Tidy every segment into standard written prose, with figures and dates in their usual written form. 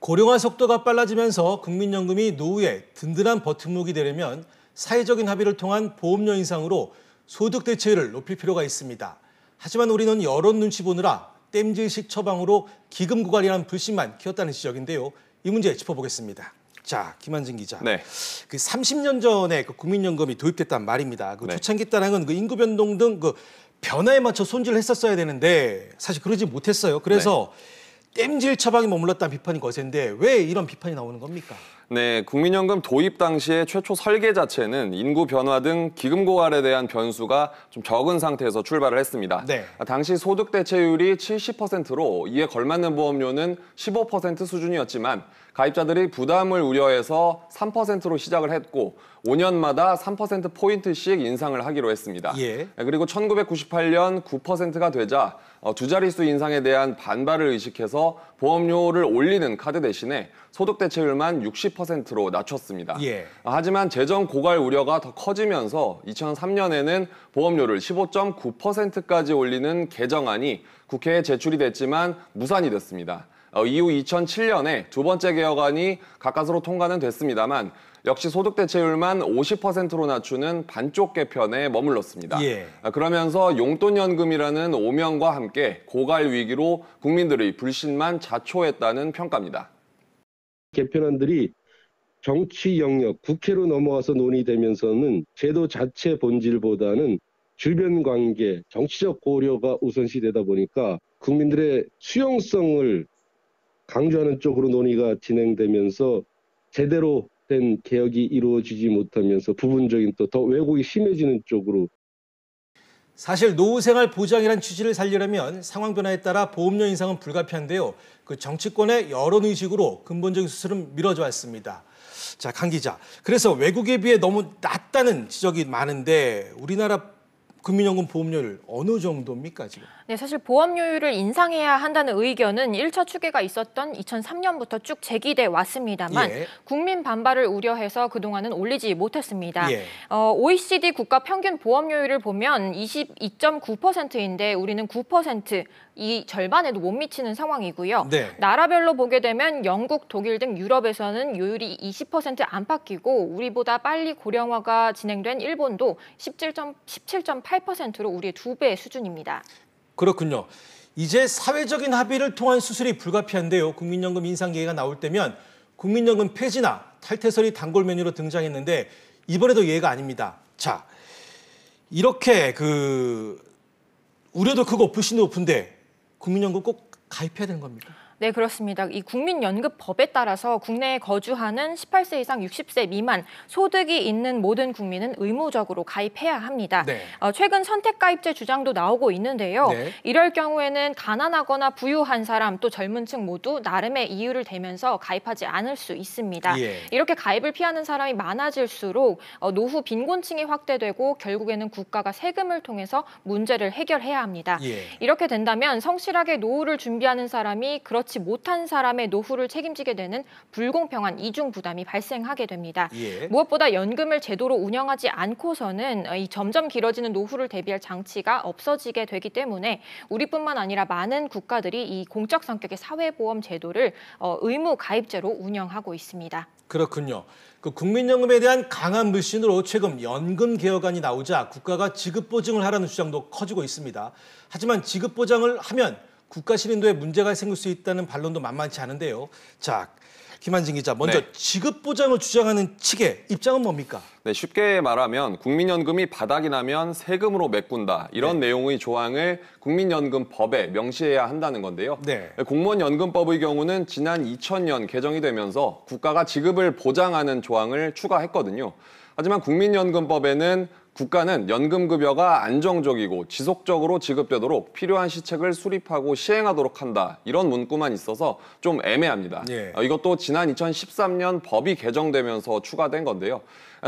고령화 속도가 빨라지면서 국민연금이 노후에 든든한 버팀목이 되려면 사회적인 합의를 통한 보험료 인상으로 소득 대체율을 높일 필요가 있습니다. 하지만 우리는 여론 눈치 보느라 땜질식 처방으로 기금 고갈이라는 불신만 키웠다는 지적인데요. 이 문제 짚어보겠습니다. 자, 김한진 기자. 네. 그 30년 전에 그 국민연금이 도입됐단 말입니다. 그 초창기 때랑은 그 인구 변동 등 그 변화에 맞춰 손질을 했었어야 되는데 사실 그러지 못했어요. 그래서 땜질 처방이 머물렀다는 비판이 거센데 왜 이런 비판이 나오는 겁니까? 네, 국민연금 도입 당시의 최초 설계 자체는 인구 변화 등 기금 고갈에 대한 변수가 좀 적은 상태에서 출발을 했습니다. 네. 당시 소득 대체율이 70%로 이에 걸맞는 보험료는 15% 수준이었지만 가입자들이 부담을 우려해서 3%로 시작을 했고 5년마다 3%포인트씩 인상을 하기로 했습니다. 예. 그리고 1998년 9%가 되자 두 자릿수 인상에 대한 반발을 의식해서 보험료를 올리는 카드 대신에 소득 대체율만 60%로 낮췄습니다. 예. 하지만 재정 고갈 우려가 더 커지면서 2003년에는 보험료를 15.9%까지 올리는 개정안이 국회에 제출이 됐지만 무산이 됐습니다. 이후 2007년에 두 번째 개혁안이 가까스로 통과는 됐습니다만 역시 소득 대체율만 50%로 낮추는 반쪽 개편에 머물렀습니다. 예. 그러면서 용돈연금이라는 오명과 함께 고갈 위기로 국민들의 불신만 자초했다는 평가입니다. 개편안들이 정치 영역, 국회로 넘어와서 논의되면서는 제도 자체 본질보다는 주변 관계, 정치적 고려가 우선시되다 보니까 국민들의 수용성을 강조하는 쪽으로 논의가 진행되면서 제대로 된 개혁이 이루어지지 못하면서 부분적인 또 더 왜곡이 심해지는 쪽으로. 사실 노후생활 보장이란 취지를 살리려면 상황 변화에 따라 보험료 인상은 불가피한데요. 그 정치권의 여론의식으로 근본적인 수술은 미뤄져 왔습니다. 자, 강 기자. 그래서 외국에 비해 너무 낮다는 지적이 많은데 우리나라 국민연금 보험료율 어느 정도입니까 지금? 네, 사실 보험료율을 인상해야 한다는 의견은 1차 추계가 있었던 2003년부터 쭉 제기돼 왔습니다만 국민 반발을 우려해서 그동안은 올리지 못했습니다. OECD 국가 평균 보험료율을 보면 22.9%인데 우리는 9%, 이 절반에도 못 미치는 상황이고요. 나라별로 보게 되면 영국, 독일 등 유럽에서는 요율이 20% 안팎이고 우리보다 빨리 고령화가 진행된 일본도 17.8%로 우리의 2배 수준입니다. 그렇군요. 이제 사회적인 합의를 통한 수술이 불가피한데요. 국민연금 인상 계획가 나올 때면 국민연금 폐지나 탈퇴설이 단골 메뉴로 등장했는데 이번에도 예외가 아닙니다. 자, 이렇게 우려도 크고 불신도 높은데 국민연금 꼭 가입해야 되는 겁니까? 네, 그렇습니다. 이 국민연금법에 따라서 국내에 거주하는 18세 이상 60세 미만 소득이 있는 모든 국민은 의무적으로 가입해야 합니다. 최근 선택가입제 주장도 나오고 있는데요. 이럴 경우에는 가난하거나 부유한 사람 또 젊은 층 모두 나름의 이유를 대면서 가입하지 않을 수 있습니다. 이렇게 가입을 피하는 사람이 많아질수록 노후 빈곤층이 확대되고 결국에는 국가가 세금을 통해서 문제를 해결해야 합니다. 이렇게 된다면 성실하게 노후를 준비하는 사람이 그렇지 못한 사람의 노후를 책임지게 되는 불공평한 이중 부담이 발생하게 됩니다. 무엇보다 연금을 제대로 운영하지 않고서는 이 점점 길어지는 노후를 대비할 장치가 없어지게 되기 때문에 우리뿐만 아니라 많은 국가들이 이 공적 성격의 사회보험 제도를 의무 가입제로 운영하고 있습니다. 그렇군요. 그 국민연금에 대한 강한 불신으로 최근 연금 개혁안이 나오자 국가가 지급보증을 하라는 주장도 커지고 있습니다. 하지만 지급보장을 하면 국가 신인도에 문제가 생길 수 있다는 반론도 만만치 않은데요. 자, 김한진 기자, 먼저 지급보장을 주장하는 측의 입장은 뭡니까? 네, 쉽게 말하면 국민연금이 바닥이 나면 세금으로 메꾼다. 이런 내용의 조항을 국민연금법에 명시해야 한다는 건데요. 공무원연금법의 경우는 지난 2000년 개정이 되면서 국가가 지급을 보장하는 조항을 추가했거든요. 하지만 국민연금법에는 국가는 연금급여가 안정적이고 지속적으로 지급되도록 필요한 시책을 수립하고 시행하도록 한다. 이런 문구만 있어서 좀 애매합니다. 이것도 지난 2013년 법이 개정되면서 추가된 건데요.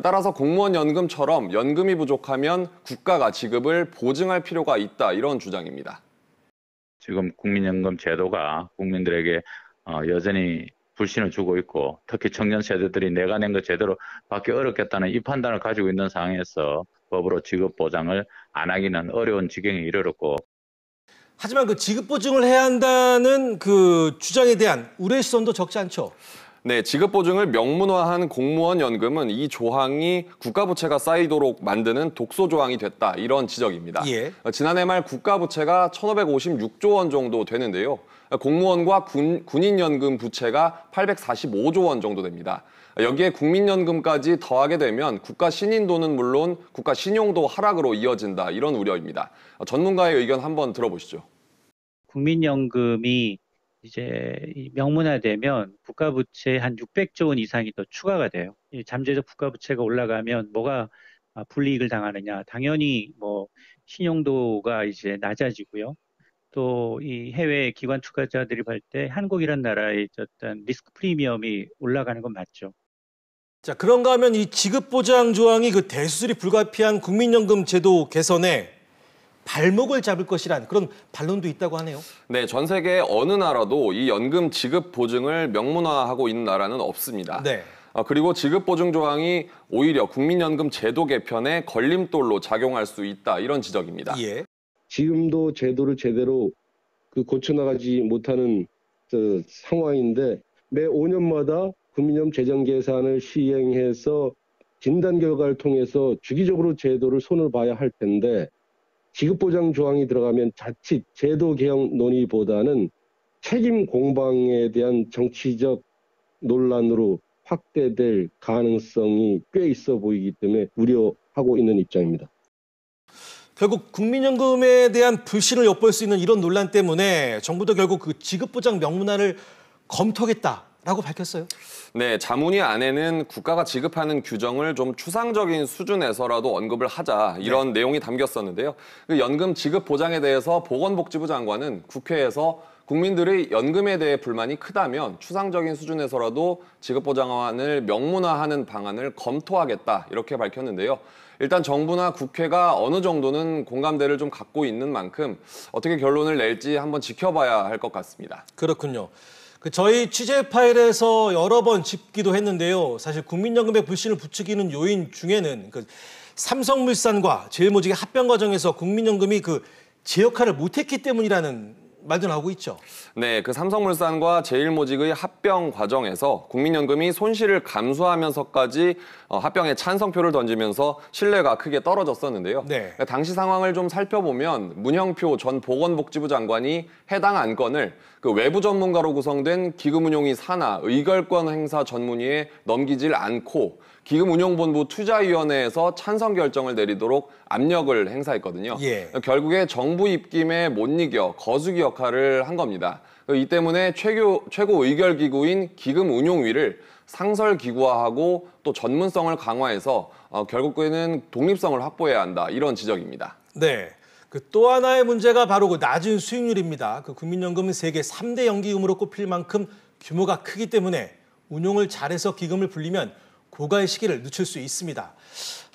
따라서 공무원 연금처럼 연금이 부족하면 국가가 지급을 보증할 필요가 있다. 이런 주장입니다. 지금 국민연금 제도가 국민들에게 여전히 불신을 주고 있고 특히 청년 세대들이 내가 낸 거 제대로 받기 어렵겠다는 이 판단을 가지고 있는 상황에서 법으로 지급 보장을 안 하기는 어려운 지경에 이르렀고. 하지만 그 지급 보증을 해야 한다는 그 주장에 대한 우려의 시선도 적지 않죠. 네, 지급 보증을 명문화한 공무원 연금은 이 조항이 국가부채가 쌓이도록 만드는 독소 조항이 됐다, 이런 지적입니다. 예. 지난해 말 국가부채가 1,556조 원 정도 되는데요. 공무원과 군인연금 부채가 845조 원 정도 됩니다. 여기에 국민연금까지 더하게 되면 국가 신인도는 물론 국가 신용도 하락으로 이어진다, 이런 우려입니다. 전문가의 의견 한번 들어보시죠. 국민연금이 이제 명문화되면 국가부채 한 600조 원 이상이 더 추가가 돼요. 이 잠재적 국가부채가 올라가면 뭐가 불이익을 당하느냐? 당연히 뭐 신용도가 이제 낮아지고요. 또 이 해외 기관 투자자들이 볼 때 한국이란 나라의 어떤 리스크 프리미엄이 올라가는 건 맞죠. 자, 그런가 하면 이 지급 보장 조항이 그 대수술이 불가피한 국민연금 제도 개선에 발목을 잡을 것이란 그런 반론도 있다고 하네요. 네, 전 세계 어느 나라도 이 연금 지급 보증을 명문화하고 있는 나라는 없습니다. 네. 그리고 지급 보증 조항이 오히려 국민연금 제도 개편에 걸림돌로 작용할 수 있다, 이런 지적입니다. 예. 지금도 제도를 제대로 고쳐나가지 못하는 상황인데 매 5년마다 국민연금 재정 개선을 시행해서 진단 결과를 통해서 주기적으로 제도를 손을 봐야 할 텐데 지급보장 조항이 들어가면 자칫 제도 개혁 논의보다는 책임 공방에 대한 정치적 논란으로 확대될 가능성이 꽤 있어 보이기 때문에 우려하고 있는 입장입니다. 결국 국민연금에 대한 불신을 엿볼 수 있는 이런 논란 때문에 정부도 결국 그 지급보장 명문화를 검토하겠다라고 밝혔어요. 네, 자문위 안에는 국가가 지급하는 규정을 좀 추상적인 수준에서라도 언급을 하자, 이런 내용이 담겼었는데요. 그 연금 지급 보장에 대해서 보건복지부 장관은 국회에서 국민들의 연금에 대해 불만이 크다면 추상적인 수준에서라도 지급 보장안을 명문화하는 방안을 검토하겠다, 이렇게 밝혔는데요. 일단 정부나 국회가 어느 정도는 공감대를 좀 갖고 있는 만큼 어떻게 결론을 낼지 한번 지켜봐야 할 것 같습니다. 그렇군요. 저희 취재 파일에서 여러 번 짚기도 했는데요. 사실 국민연금의 불신을 부추기는 요인 중에는 삼성물산과 제일모직의 합병 과정에서 국민연금이 제 역할을 못했기 때문이라는 말도 나오고 있죠. 네, 그 삼성물산과 제일모직의 합병 과정에서 국민연금이 손실을 감수하면서까지 합병에 찬성표를 던지면서 신뢰가 크게 떨어졌었는데요. 네. 당시 상황을 좀 살펴보면 문형표 전 보건복지부 장관이 해당 안건을 그 외부 전문가로 구성된 기금운용위 산하 의결권 행사 전문위에 넘기질 않고 기금운용본부 투자위원회에서 찬성 결정을 내리도록 압력을 행사했거든요. 예. 결국에 정부 입김에 못 이겨 거수기 역할을 한 겁니다. 이 때문에 최고 의결기구인 기금운용위를 상설기구화하고 또 전문성을 강화해서 결국에는 독립성을 확보해야 한다, 이런 지적입니다. 네. 또 하나의 문제가 바로 낮은 수익률입니다. 국민연금은 세계 3대 연기금으로 꼽힐 만큼 규모가 크기 때문에 운용을 잘해서 기금을 불리면 고가의 시기를 늦출 수 있습니다.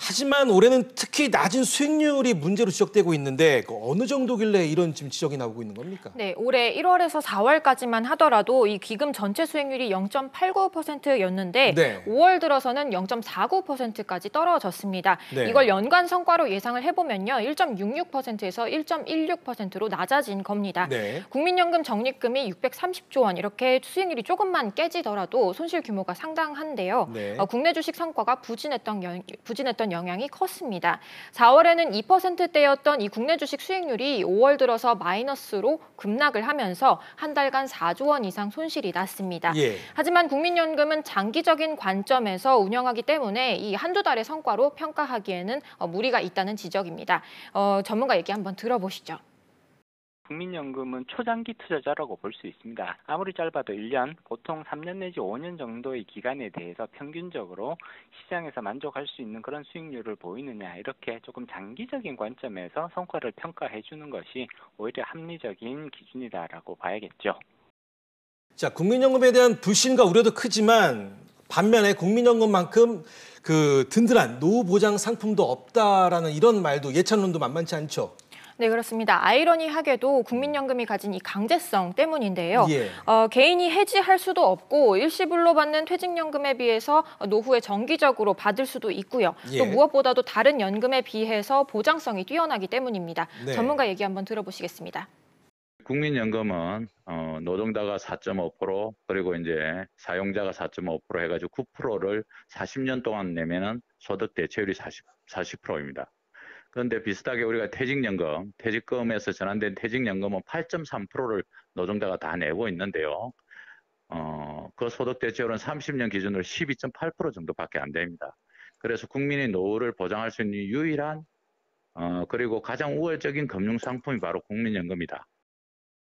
하지만 올해는 특히 낮은 수익률이 문제로 지적되고 있는데 어느 정도길래 이런 지금 지적이 나오고 있는 겁니까? 네, 올해 1월에서 4월까지만 하더라도 이 기금 전체 수익률이 0.89%였는데 네. 5월 들어서는 0.49%까지 떨어졌습니다. 네. 이걸 연간 성과로 예상을 해보면요. 1.66%에서 1.16%로 낮아진 겁니다. 네. 국민연금 적립금이 630조 원, 이렇게 수익률이 조금만 깨지더라도 손실 규모가 상당한데요. 네. 국내 주식 성과가 부진했던 영향이 컸습니다. 4월에는 2%대였던 이 국내 주식 수익률이 5월 들어서 마이너스로 급락을 하면서 한 달간 4조 원 이상 손실이 났습니다. 예. 하지만 국민연금은 장기적인 관점에서 운영하기 때문에 이 한두 달의 성과로 평가하기에는 무리가 있다는 지적입니다. 전문가 얘기 한번 들어보시죠. 국민연금은 초장기 투자자라고 볼 수 있습니다. 아무리 짧아도 1년, 보통 3년 내지 5년 정도의 기간에 대해서 평균적으로 시장에서 만족할 수 있는 그런 수익률을 보이느냐, 이렇게 조금 장기적인 관점에서 성과를 평가해 주는 것이 오히려 합리적인 기준이다라고 봐야겠죠. 자, 국민연금에 대한 불신과 우려도 크지만 반면에 국민연금만큼 든든한 노후 보장 상품도 없다라는 이런 말도 예찬론도 만만치 않죠. 네, 그렇습니다. 아이러니하게도 국민연금이 가진 이 강제성 때문인데요. 예. 개인이 해지할 수도 없고 일시불로 받는 퇴직연금에 비해서 노후에 정기적으로 받을 수도 있고요. 예. 또 무엇보다도 다른 연금에 비해서 보장성이 뛰어나기 때문입니다. 네. 전문가 얘기 한번 들어보시겠습니다. 국민연금은 노동자가 4.5% 그리고 이제 사용자가 4.5% 해가지고 9%를 40년 동안 내면은 소득 대체율이 40%입니다. 그런데 비슷하게 우리가 퇴직금에서 전환된 퇴직연금은 8.3%를 노동자가 다 내고 있는데요. 그 소득 대체율은 30년 기준으로 12.8% 정도밖에 안 됩니다. 그래서 국민의 노후를 보장할 수 있는 유일한 그리고 가장 우월적인 금융 상품이 바로 국민연금이다.